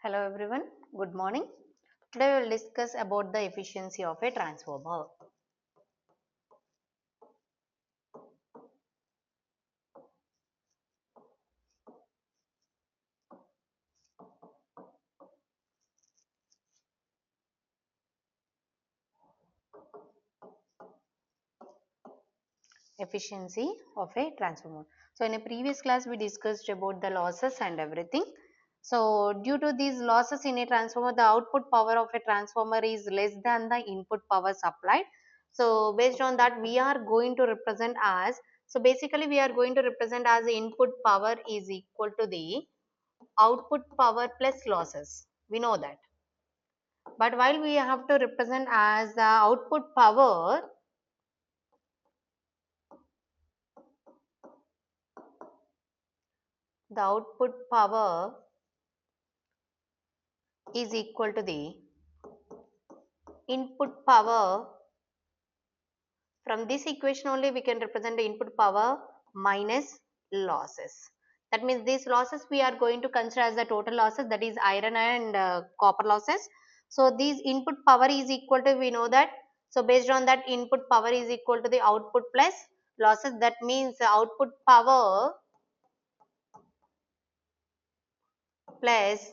Hello everyone, good morning. Today we will discuss about the efficiency of a transformer. Efficiency of a transformer. So in a previous class we discussed about the losses and everything. So due to these losses in a transformer, the output power of a transformer is less than the input power supplied. So based on that we are going to represent as, so basically we are going to represent as input power is equal to the output power plus losses. We know that. But while we have to represent as the output power is equal to the input power. From this equation only we can represent the input power minus losses. That means these losses we are going to consider as the total losses, that is iron and copper losses. So these input power is equal to, we know that. So based on that, input power is equal to the output plus losses. That means output power plus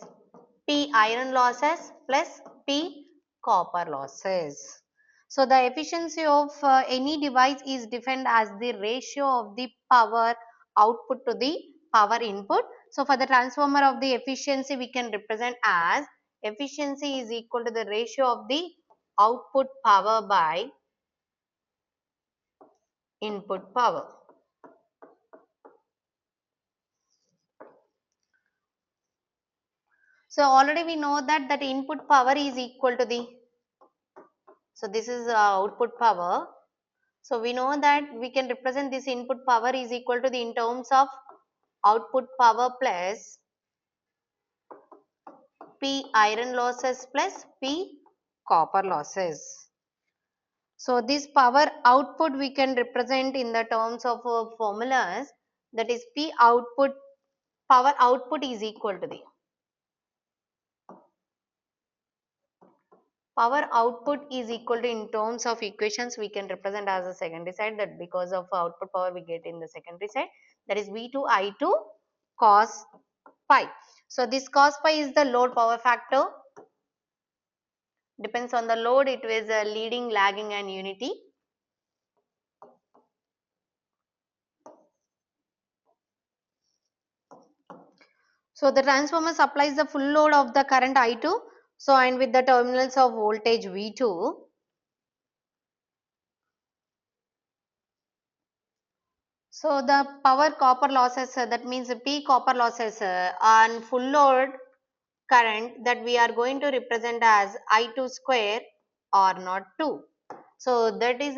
P iron losses plus P copper losses. So the efficiency of any device is defined as the ratio of the power output to the power input. So for the transformer of the efficiency we can represent as efficiency is equal to the ratio of the output power by input power. So already we know that input power is equal to the, so this is output power. So we know that we can represent this input power is equal to the, in terms of output power plus P iron losses plus P copper losses. So this power output we can represent in the terms of formulas, that is P output, power output is equal to the power output is equal to, in terms of equations we can represent as a secondary side, that because of output power we get in the secondary side, that is V2 I2 cos pi. So this cos pi is the load power factor, depends on the load, it is a leading, lagging and unity. So the transformer supplies the full load of the current I2, so and with the terminals of voltage V2. So the power copper losses, that means P copper losses on full load current, that we are going to represent as I2 square or not 2. So that is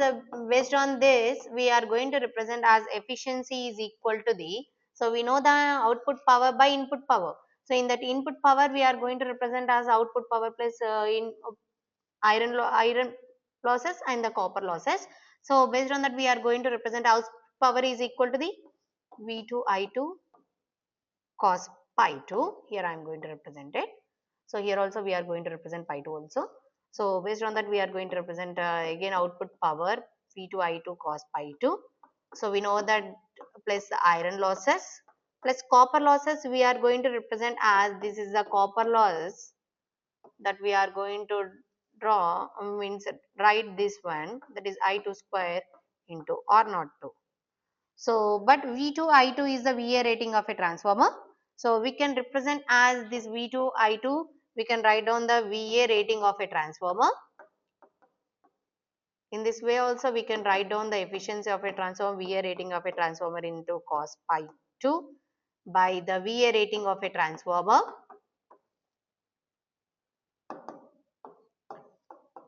based on this we are going to represent as efficiency is equal to the, so we know the output power by input power. So in that input power we are going to represent as output power plus in iron losses and the copper losses. So based on that we are going to represent output power is equal to the V2 I2 cos pi 2. Here I am going to represent it. So here also we are going to represent pi 2 also. So based on that we are going to represent again output power V2 I2 cos pi 2. So we know that plus iron losses plus copper losses we are going to represent as, this is the copper loss that we are going to draw, means write this one, that is I2 square into R naught 2. So but V2 I2 is the VA rating of a transformer. So we can represent as this V2 I2, we can write down the VA rating of a transformer. In this way also we can write down the efficiency of a transformer, VA rating of a transformer into cos pi 2 by the VA rating of a transformer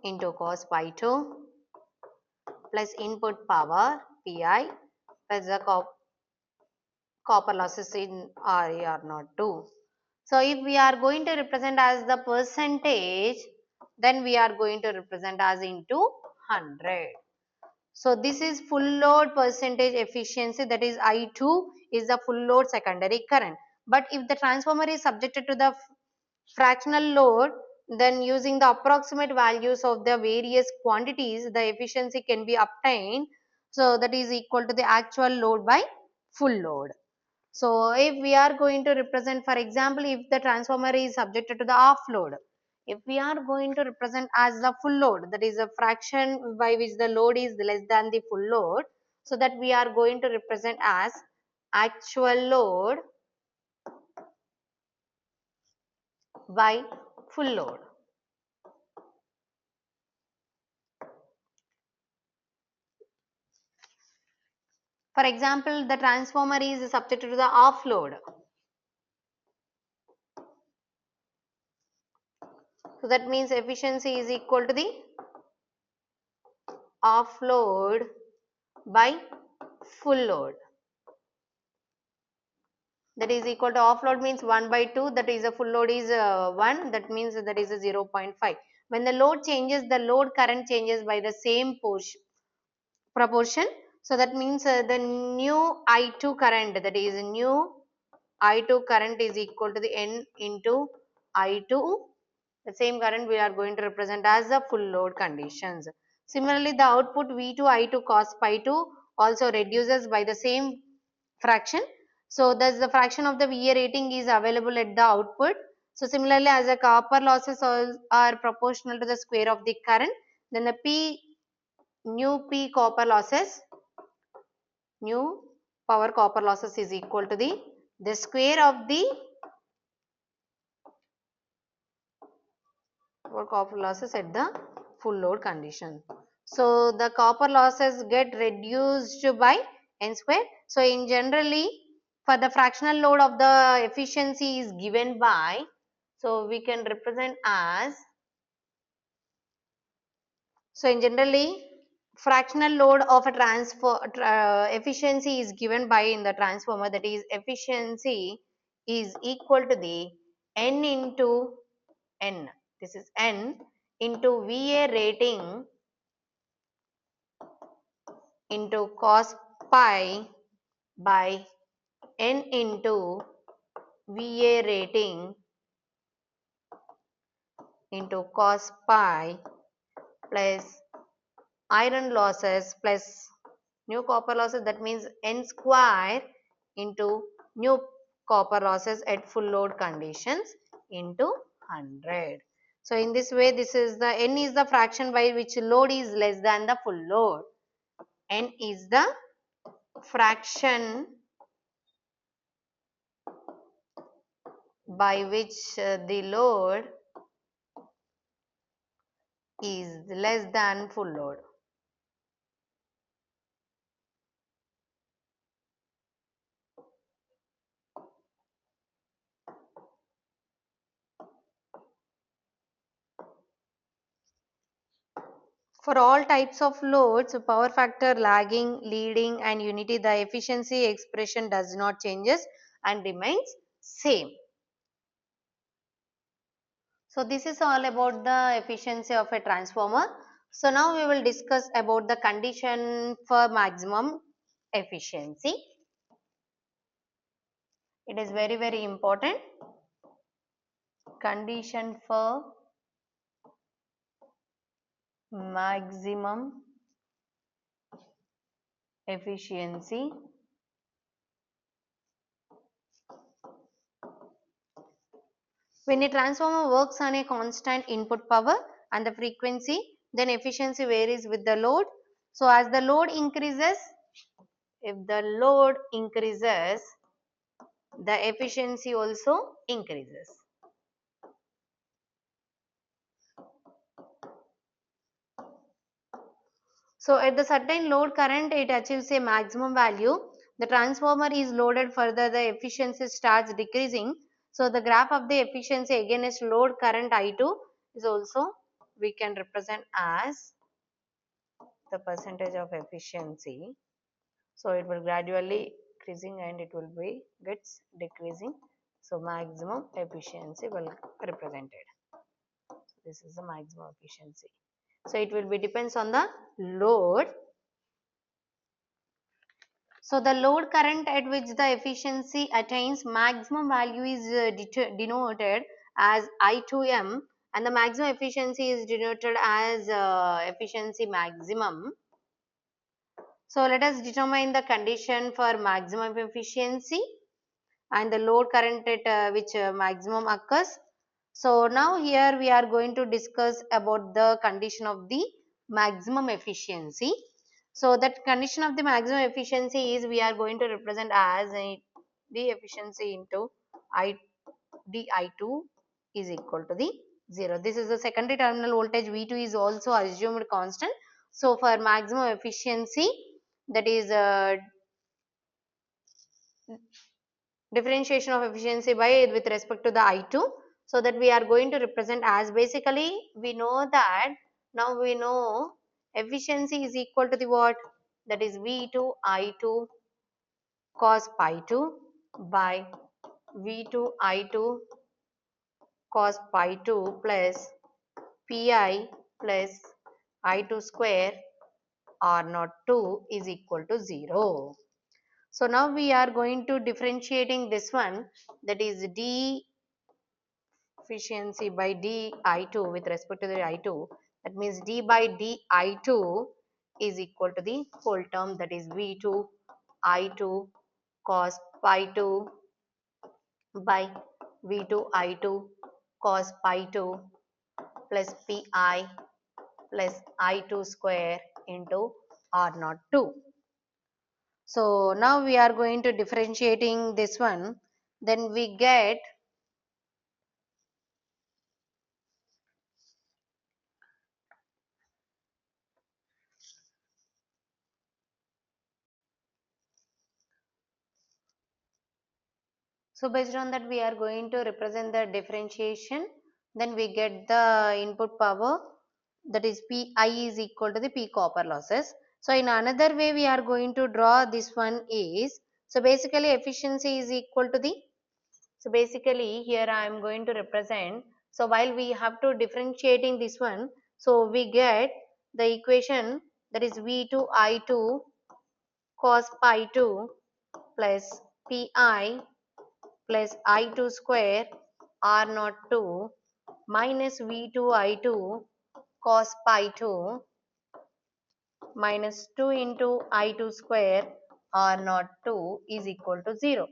into cos pi 2 plus input power Pi plus the copper losses in Re or not 2. So if we are going to represent as the percentage, then we are going to represent as into 100. So this is full load percentage efficiency, that is I2 is the full load secondary current. But if the transformer is subjected to the fractional load, then using the approximate values of the various quantities, the efficiency can be obtained. So that is equal to the actual load by full load. So if we are going to represent, for example, if the transformer is subjected to the off load, if we are going to represent as the full load, that is a fraction by which the load is less than the full load, so that we are going to represent as actual load by full load. For example, the transformer is subjected to the off load. So that means efficiency is equal to the off load by full load. That is equal to off load means 1 by 2, that is a full load is 1, that means that is a 0.5. When the load changes, the load current changes by the same proportion. So that means the new I2 current, that is new I2 current is equal to the N into I2. The same current we are going to represent as the full load conditions. Similarly, the output V2 I2 cos pi 2 also reduces by the same fraction. So thus the fraction of the VA rating is available at the output. So similarly, as the copper losses are proportional to the square of the current, then the new P copper losses, new power copper losses is equal to the square of the copper losses at the full load condition. So the copper losses get reduced by n square. So in generally, for the fractional load of the efficiency is given by, so we can represent as, so in generally fractional load of a transfer efficiency is given by in the transformer, that is efficiency is equal to the n into n, this is n into VA rating into cos pi by n into VA rating into cos pi plus iron losses plus new copper losses, that means n square into new copper losses at full load conditions into 100. So in this way, this is the n is the fraction by which load is less than the full load. N is the fraction by which the load is less than full load. For all types of loads, power factor, lagging, leading and unity, the efficiency expression does not changes and remains same. So this is all about the efficiency of a transformer. So now we will discuss about the condition for maximum efficiency. It is very important. Condition for maximum efficiency. When a transformer works on a constant input power and the frequency, then efficiency varies with the load. So as the load increases, if the load increases, the efficiency also increases. So at the certain load current, it achieves a maximum value. The transformer is loaded further, the efficiency starts decreasing. So the graph of the efficiency against load current I2 is also we can represent as the percentage of efficiency. So it will gradually increasing and it will be gets decreasing. So maximum efficiency will represented. So this is the maximum efficiency. So it will be depends on the load. So the load current at which the efficiency attains maximum value is denoted as I2M, and the maximum efficiency is denoted as efficiency maximum. So let us determine the condition for maximum efficiency and the load current at which maximum occurs. So now here we are going to discuss about the condition of the maximum efficiency. So that condition of the maximum efficiency is we are going to represent as the efficiency into I di2 is equal to the 0. This is the secondary terminal voltage V2 is also assumed constant. So for maximum efficiency, that is differentiation of efficiency by with respect to the I2. So that we are going to represent as, basically we know that now we know efficiency is equal to the what, that is V2 I2 cos pi 2 by V2 I2 cos pi 2 plus Pi plus I2 square R naught 2 is equal to 0. So now we are going to differentiating this one, that is d efficiency by di2 with respect to the I2. That means d by di2 is equal to the whole term, that is V2 I2 cos pi 2 by V2 I2 cos pi 2 plus Pi plus I2 square into R naught 2. So now we are going to differentiating this one, then we get so based on that we are going to represent the differentiation, then we get the input power, that is Pi is equal to the P copper losses. So in another way we are going to draw this one is, so basically efficiency is equal to the, so basically here I am going to represent, so while we have to differentiating this one, so we get the equation, that is V2 I2 cos pi 2 plus Pi plus I2 square R naught 2 minus V2 I2 cos pi 2 minus 2 into I2 square R naught 2 is equal to 0.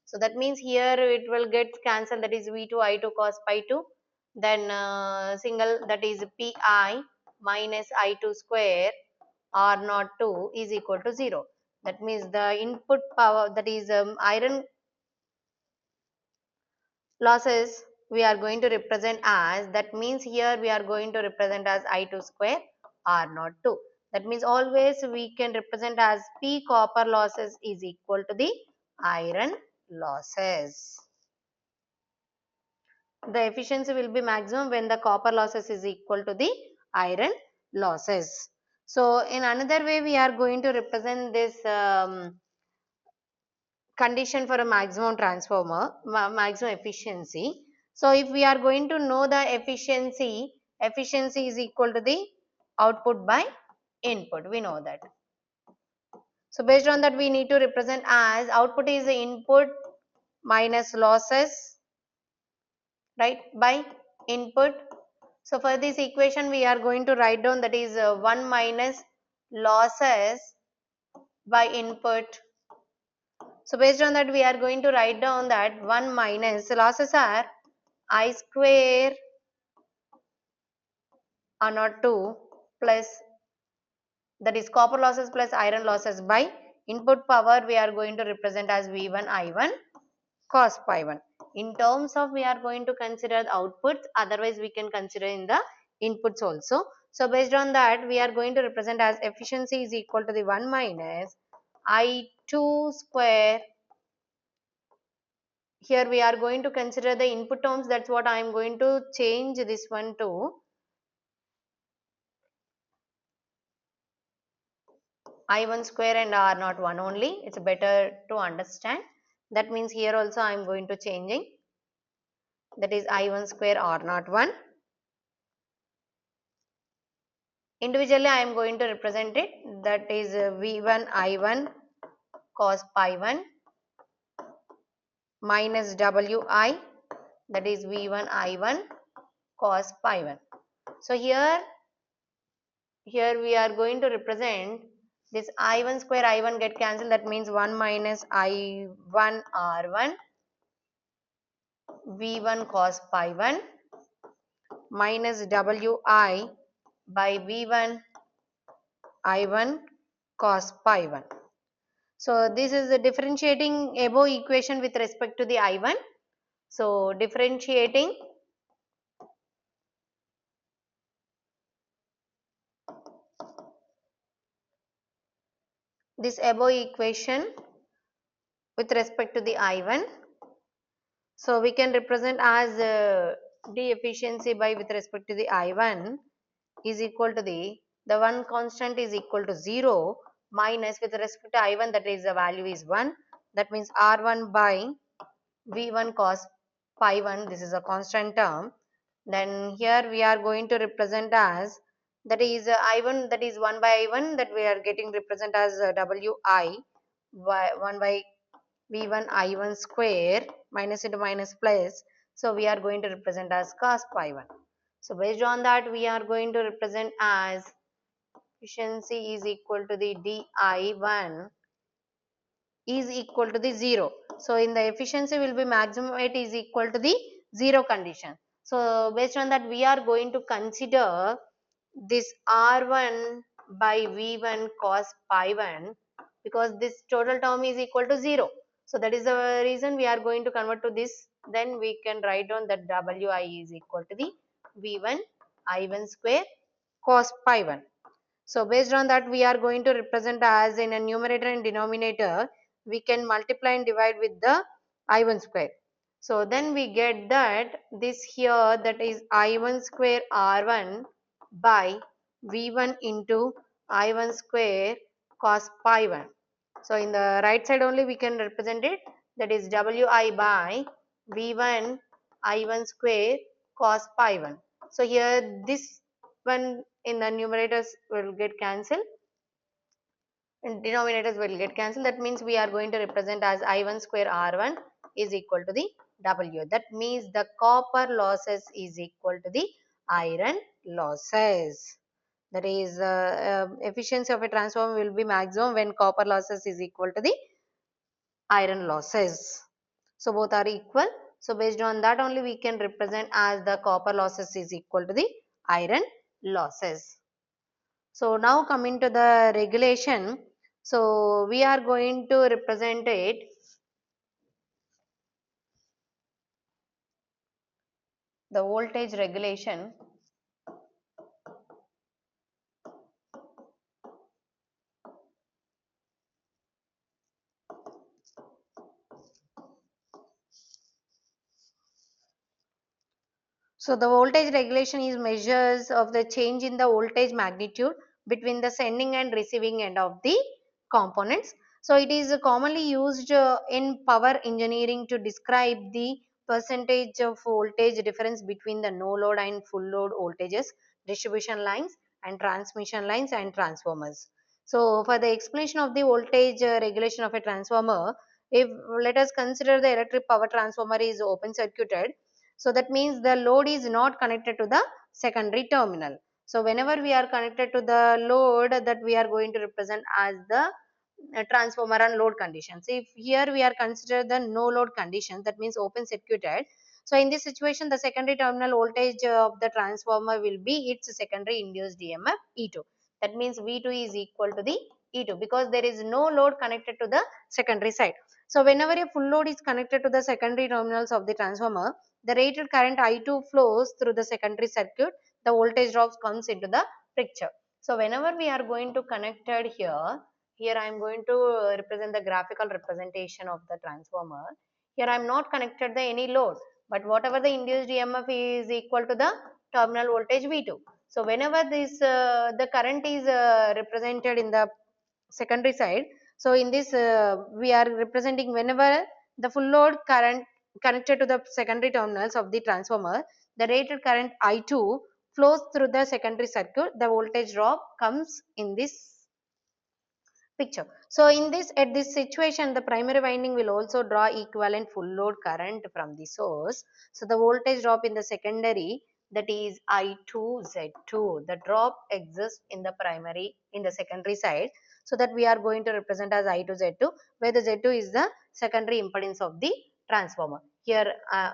So that means here it will get cancelled, that is V2 I2 cos pi 2, then single, that is Pi minus I2 square R naught 2 is equal to 0. That means the input power, that is iron losses we are going to represent as, that means here we are going to represent as I2 square R naught 2. That means always we can represent as P copper losses is equal to the iron losses. The efficiency will be maximum when the copper losses is equal to the iron losses. So in another way we are going to represent this condition for a maximum transformer, maximum efficiency. So if we are going to know the efficiency, efficiency is equal to the output by input, we know that. So based on that we need to represent as output is the input minus losses, right, by input. So for this equation we are going to write down, that is 1 minus losses by input. So based on that we are going to write down that 1 minus losses are I square R naught 2 plus, that is copper losses plus iron losses by input power we are going to represent as V1 I1 cos pi 1. In terms of we are going to consider the outputs, otherwise we can consider in the inputs also. So based on that we are going to represent as efficiency is equal to the 1 minus I2 square. Here we are going to consider the input terms, that's what I am going to change this one to I1 square and R naught 1 only. It's better to understand. That means here also I am going to changing, that is I1 square R naught 1. Individually I am going to represent it, that is V1 I1 cos pi 1 minus Wi that is V1 I1 cos pi 1. So here we are going to represent this I1 square I1 get cancelled, that means 1 minus I1 R1 V1 cos pi 1 minus Wi by V1 I1 cos pi 1. So this is the differentiating above equation with respect to the I1. So differentiating this above equation with respect to the I1. So we can represent as D efficiency by with respect to the I1 is equal to the one constant is equal to 0 minus with respect to I1, that is the value is 1. That means R1 by V1 cos pi 1, this is a constant term. Then here we are going to represent as, that is I1, that is 1 by I1, that we are getting represent as Wi 1 by V1 I1 square minus into minus plus. So we are going to represent as cos pi 1. So based on that we are going to represent as efficiency is equal to the di1 is equal to the 0. So in the efficiency will be maximum it is equal to the 0 condition. So based on that we are going to consider this R1 by V1 cos pi 1, because this total term is equal to 0. So that is the reason we are going to convert to this. Then we can write down that Wi is equal to the V1 I1 square cos pi 1. So based on that we are going to represent as in a numerator and denominator we can multiply and divide with the I1 square. So then we get that this here, that is I1 square R1 by V1 into I1 square cos pi 1. So in the right side only we can represent it, that is Wi by V1 I1 square cos pi 1. So here this one in the numerators will get cancelled and denominators will get cancelled. That means we are going to represent as I1 square R1 is equal to the W. That means the copper losses is equal to the iron losses. That is efficiency of a transformer will be maximum when copper losses is equal to the iron losses. So both are equal. So based on that only we can represent as the copper losses is equal to the iron losses. So now coming to the regulation. So we are going to represent it the voltage regulation. So the voltage regulation is measures of the change in the voltage magnitude between the sending and receiving end of the components. So it is commonly used in power engineering to describe the percentage of voltage difference between the no load and full load voltages, distribution lines and transmission lines and transformers. So for the explanation of the voltage regulation of a transformer, if let us consider the electric power transformer is open circuited, so that means the load is not connected to the secondary terminal. So whenever we are connected to the load, that we are going to represent as the transformer and load conditions. If here we are consider the no load condition, that means open circuited. So in this situation the secondary terminal voltage of the transformer will be its secondary induced EMF E2. That means V2 is equal to the E2 because there is no load connected to the secondary side. So whenever a full load is connected to the secondary terminals of the transformer, the rated current I2 flows through the secondary circuit, the voltage drop comes into the picture. So whenever we are going to connect it here I am going to represent the graphical representation of the transformer. Here I am not connected the any load, but whatever the induced EMF is equal to the terminal voltage V2. So whenever this the current is represented in the secondary side, so in this we are representing whenever the full load current connected to the secondary terminals of the transformer, the rated current I2 flows through the secondary circuit, the voltage drop comes in this picture. So in this, at this situation, the primary winding will also draw equivalent full load current from the source. So the voltage drop in the secondary, that is I2Z2, the drop exists in the primary, in the secondary side. So that we are going to represent as I2Z2, where the Z2 is the secondary impedance of the transformer. Here I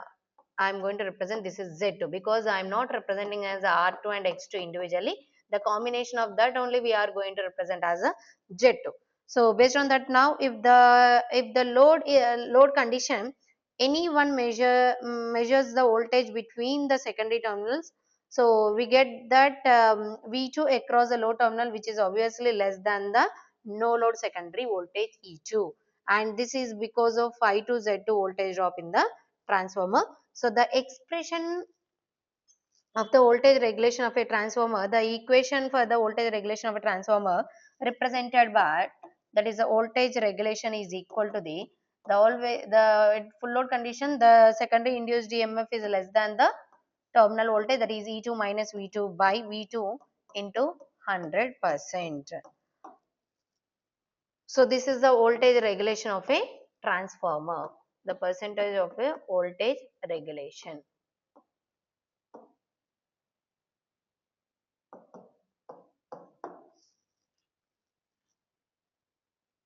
am going to represent this is Z2 because I am not representing as R2 and X2 individually. The combination of that only we are going to represent as a Z2. So based on that, now if the load condition, any one measures the voltage between the secondary terminals. So we get that V2 across the load terminal, which is obviously less than the no load secondary voltage E2, and this is because of I2 Z2 voltage drop in the transformer. So the expression of the voltage regulation of a transformer, the equation for the voltage regulation of a transformer represented by, that is the voltage regulation is equal to the always the full load condition, the secondary induced EMF is less than the terminal voltage, that is E2 minus V2 by V2 into 100%. So this is the voltage regulation of a transformer, the percentage of a voltage regulation.